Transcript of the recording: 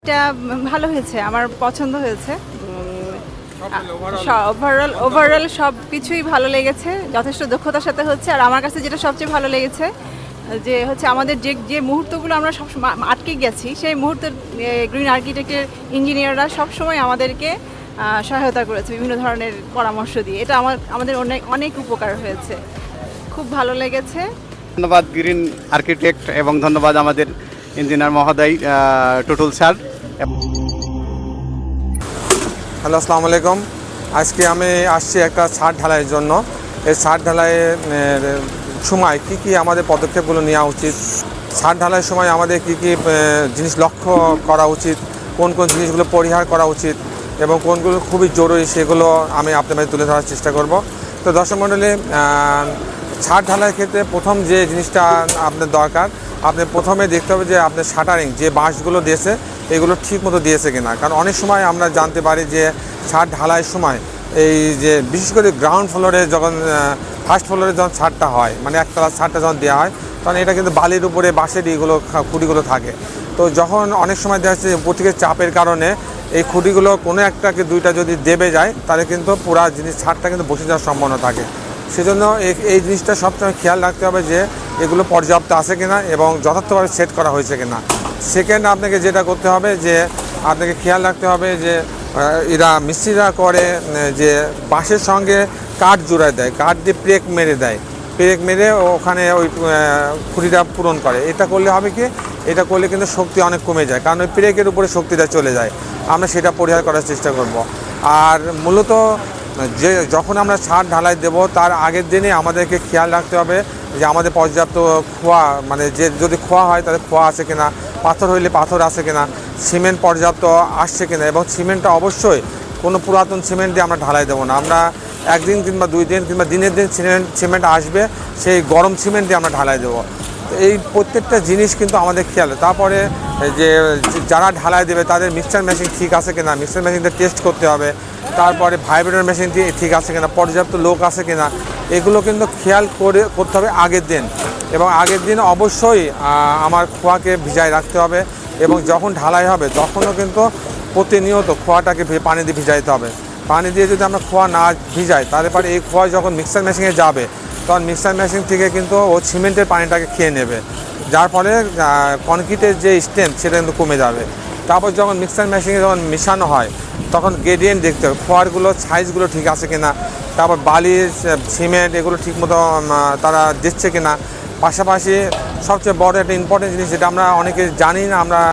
এটা ভালো হয়েছে, আমার পছন্দ হয়েছে। ওভারঅল সব কিছুই ভালো লেগেছে, যথেষ্ট দক্ষতার সাথে হচ্ছে। আর আমার কাছে যেটা সবচেয়ে ভালো লেগেছে যে হচ্ছে আমাদের যে যে মুহূর্তগুলো আমরা সব আটকে গেছি, সেই মুহূর্তের গ্রিন আর্কিটেক্টের ইঞ্জিনিয়াররা সবসময় আমাদেরকে সহায়তা করেছে বিভিন্ন ধরনের পরামর্শ দিয়ে। এটা আমাদের অনেক অনেক উপকার হয়েছে, খুব ভালো লেগেছে। ধন্যবাদ গ্রিন আর্কিটেক্ট এবং ধন্যবাদ আমাদের ইঞ্জিনিয়ার মহোদয় টুটুল স্যার। হ্যালো, আসসালামু আলাইকুম। আজকে আমি আসছি একটা ছাদ ঢালাইয়ের জন্য। এই ছাদ ঢালাইয়ের সময় কি আমাদের পদক্ষেপগুলো নেওয়া উচিত, ছাদ ঢালাইয়ের সময় আমাদের কি জিনিস লক্ষ্য করা উচিত, কোন জিনিসগুলো পরিহার করা উচিত এবং কোনগুলো খুবই জরুরি, সেগুলো আমি আপনার মাঝে তুলে ধরার চেষ্টা করব। তো দর্শক মণ্ডলী, ছাদ ঢালাইয়ের ক্ষেত্রে প্রথম যে জিনিসটা আপনার দরকার, আপনি প্রথমে দেখতে হবে যে আপনার শাটারিং যে বাঁশগুলো দিয়েছে এগুলো ঠিক মতো দিয়েছে কিনা। কারণ অনেক সময় আমরা জানতে পারি যে ছাদ ঢালাইয়ের সময় এই যে বিশেষ করে গ্রাউন্ড ফ্লোরে যখন ফার্স্ট ফ্লোরে যখন ছাদটা হয়, মানে একতলার ছাদটা যখন দেওয়া হয়, তখন এটা কিন্তু বালির উপরে বাঁশের এইগুলো খুঁটিগুলো থাকে। তো যখন অনেক সময় দেখা যাচ্ছে উপর থেকে চাপের কারণে এই খুঁটিগুলো কোনো একটাকে দুইটা যদি দেবে যায়, তাহলে কিন্তু পুরা জিনিস ছাদটা কিন্তু বসে যাওয়ার সম্ভাবনা থাকে। সেজন্য এই জিনিসটা সবসময় খেয়াল রাখতে হবে যে এগুলো পর্যাপ্ত আছে কিনা এবং যথার্থভাবে সেট করা হয়েছে কিনা। সেকেন্ড, আপনাকে যেটা করতে হবে যে আপনাকে খেয়াল রাখতে হবে যে এরা মিস্ত্রিরা করে যে বাঁশের সঙ্গে কাঠ জোড়ায় দেয়, কাঠ দিয়ে প্রেক মেরে দেয়, প্রেক মেরে ওখানে ওই খুঁটিটা পূরণ করে। এটা করলে হবে কি, এটা করলে কিন্তু শক্তি অনেক কমে যায়, কারণ ওই প্রেকের উপরে শক্তিটা চলে যায়। আমরা সেটা পরিহার করার চেষ্টা করব। আর মূলত যে যখন আমরা ছাদ ঢালাই দেব তার আগের দিনে আমাদেরকে খেয়াল রাখতে হবে যে আমাদের পর্যাপ্ত খোয়া, মানে যে যদি খোয়া হয় তাহলে খোয়া আছে কিনা, পাথর হইলে পাথর আছে কিনা, সিমেন্ট পর্যাপ্ত আসছে কিনা। এবং সিমেন্টটা অবশ্যই কোনো পুরাতন সিমেন্ট দিয়ে আমরা ঢালাই দেবো না। আমরা একদিন কিংবা 2 দিন কিংবা দিনের দিন সিমেন্ট আসবে, সেই গরম সিমেন্ট দিয়ে আমরা ঢালাই দেবো। এই প্রত্যেকটা জিনিস কিন্তু আমাদের খেয়াল। তারপরে যে যারা ঢালাই দেবে তাদের মিক্সচার মেশিন ঠিক আছে কিনা, মিক্সচার মেশিনটা টেস্ট করতে হবে। তারপরে ভাইব্রেটর মেশিনটি ঠিক আছে কিনা, পর্যাপ্ত লোক আছে কিনা, এগুলো কিন্তু খেয়াল করতে হবে আগের দিন। এবং আগের দিন অবশ্যই আমার খোয়াকে ভিজায় রাখতে হবে। এবং যখন ঢালাই হবে তখনও কিন্তু প্রতিনিয়ত খোয়াটাকে পানি দিয়ে ভিজাইতে হবে। পানি দিয়ে যদি আমরা খোয়া না ভিজাই, তাহলে পরে এই খোয়া যখন মিক্সার মেশিনে যাবে তখন মিক্সার মেশিন থেকে কিন্তু ও সিমেন্টের পানিটাকে খেয়ে নেবে, যার ফলে কনক্রিটের যে স্ট্রেংথ সেটা কিন্তু কমে যাবে। তারপর যখন মিক্সার মেশিনে যখন মেশানো হয় তখন গ্রেডিয়েন্ট দেখতে হবে, খোয়ারগুলো সাইজগুলো ঠিক আছে কিনা, তারপর বালি সিমেন্ট এগুলো ঠিক মতো তারা দিচ্ছে কিনা। পাশাপাশি সবচেয়ে বড় একটা ইম্পর্টেন্ট জিনিস যেটা আমরা অনেকে জানি না, আমরা